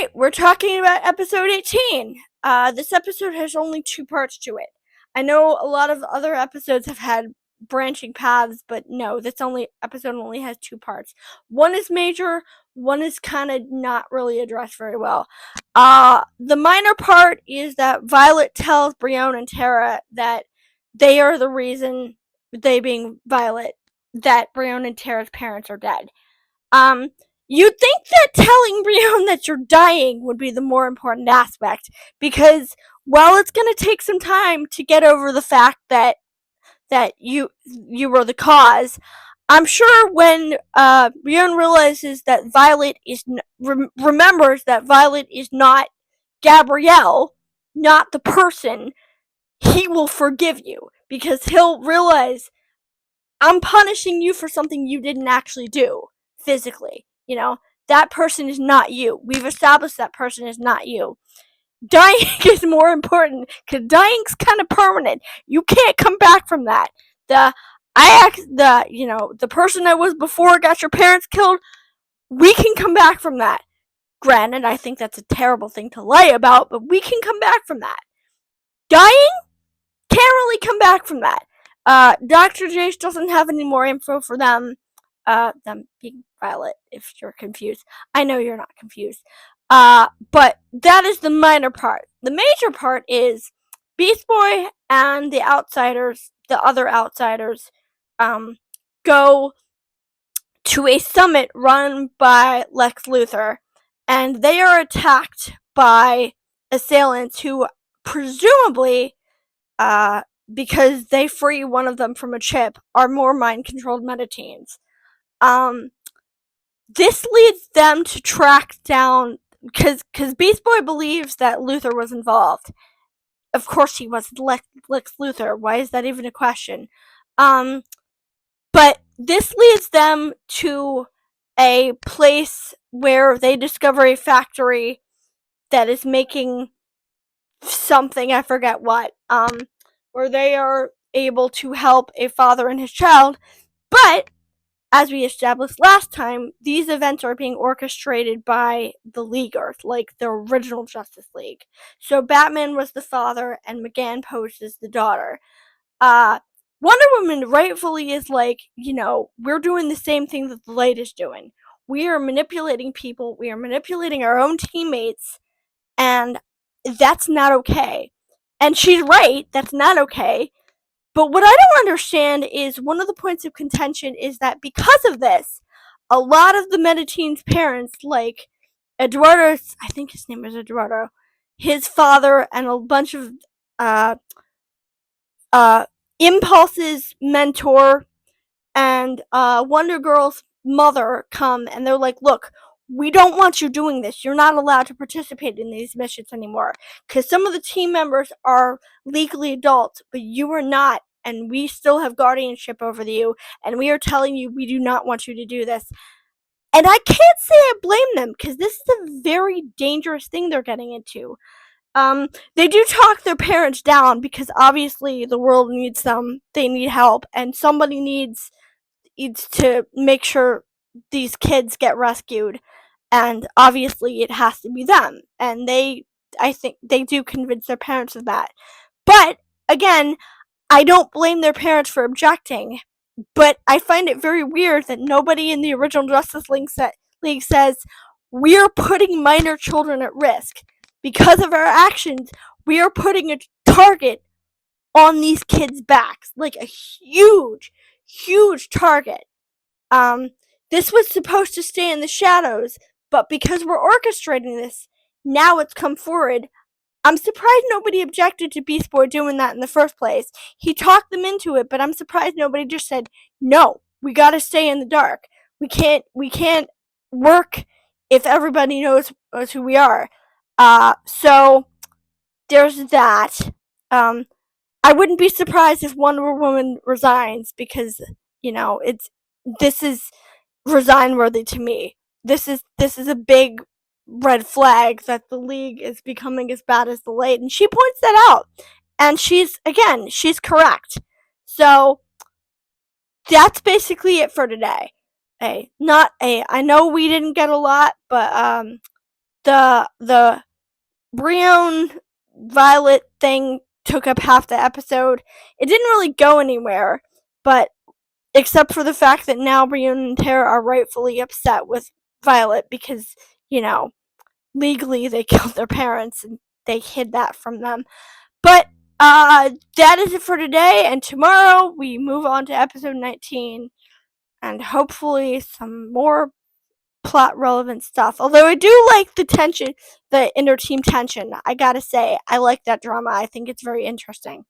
right, we're talking about episode 18. This episode has only 2 parts to it. I know a lot of other episodes have had branching paths, but no, this episode only has 2 parts. One is major, one is kind of not really addressed very well. The minor part is that Violet tells Brienne and Tara that they are the reason, they being Violet, that Brienne and Tara's parents are dead. You'd think that telling Brienne that you're dying would be the more important aspect, because while it's gonna take some time to get over the fact that you were the cause, I'm sure when Brienne realizes that Violet is remembers that Violet is not Gabrielle, not the person, he will forgive you, because he'll realize, I'm punishing you for something you didn't actually do physically. That person is not you. We've established that person is not you. Dying is more important, because dying's kind of permanent. You can't come back from that. The person I was before got your parents killed. We can come back from that. Granted, I think that's a terrible thing to lie about, but we can come back from that. Dying can't really come back from that. Dr. Jace doesn't have any more info for them. Them being Violet, if you're confused. I know you're not confused. But that is the minor part. The major part is Beast Boy and the other outsiders, go to a summit run by Lex Luthor, and they are attacked by assailants who presumably, because they free one of them from a chip, are more mind-controlled metateens. This leads them to track down, because Beast Boy believes that Luthor was involved. Of course he was. Lex Luthor. Why is that even a question? But this leads them to a place where they discover a factory that is making something, I forget what, where they are able to help a father and his child, but as we established last time, these events are being orchestrated by the Leaguers, like the original Justice League. So Batman was the father, and McGann posed as the daughter. Wonder Woman rightfully is like, we're doing the same thing that the Light is doing. We are manipulating people, we are manipulating our own teammates, and that's not okay. And she's right, that's not okay. But what I don't understand is, one of the points of contention is that because of this, a lot of the Metateens' parents, like Eduardo, I think his name is Eduardo, his father, and a bunch of Impulse's mentor, and Wonder Girl's mother come, and they're like, look, we don't want you doing this. You're not allowed to participate in these missions anymore, because some of the team members are legally adults, but you are not, and we still have guardianship over you, and we are telling you we do not want you to do this. And I can't say I blame them, because this is a very dangerous thing they're getting into. They do talk their parents down, because obviously the world needs them. They need help, and somebody needs to make sure these kids get rescued, and obviously it has to be them, and I think they do convince their parents of that. But again, I don't blame their parents for objecting, but I find it very weird that nobody in the original Justice League says, we are putting minor children at risk. Because of our actions, we are putting a target on these kids' backs, like a huge target. This was supposed to stay in the shadows, but because we're orchestrating this, now it's come forward. I'm surprised nobody objected to Beast Boy doing that in the first place. He talked them into it, but I'm surprised nobody just said, no, we gotta stay in the dark. We can't work if everybody knows who we are. So there's that. I wouldn't be surprised if Wonder Woman resigns, because this is resign worthy to me. This is a big red flag that the League is becoming as bad as the Light, and she points that out. And she's correct. So that's basically it for today. I know we didn't get a lot, but the Brion Violet thing took up half the episode. It didn't really go anywhere, but except for the fact that now Brion and Tara are rightfully upset with Violet because, you know, legally they killed their parents and they hid that from them. But that is it for today, and tomorrow we move on to episode 19 and hopefully some more plot relevant stuff. Although I do like the tension, the inter team tension. I gotta say, I like that drama. I think it's very interesting.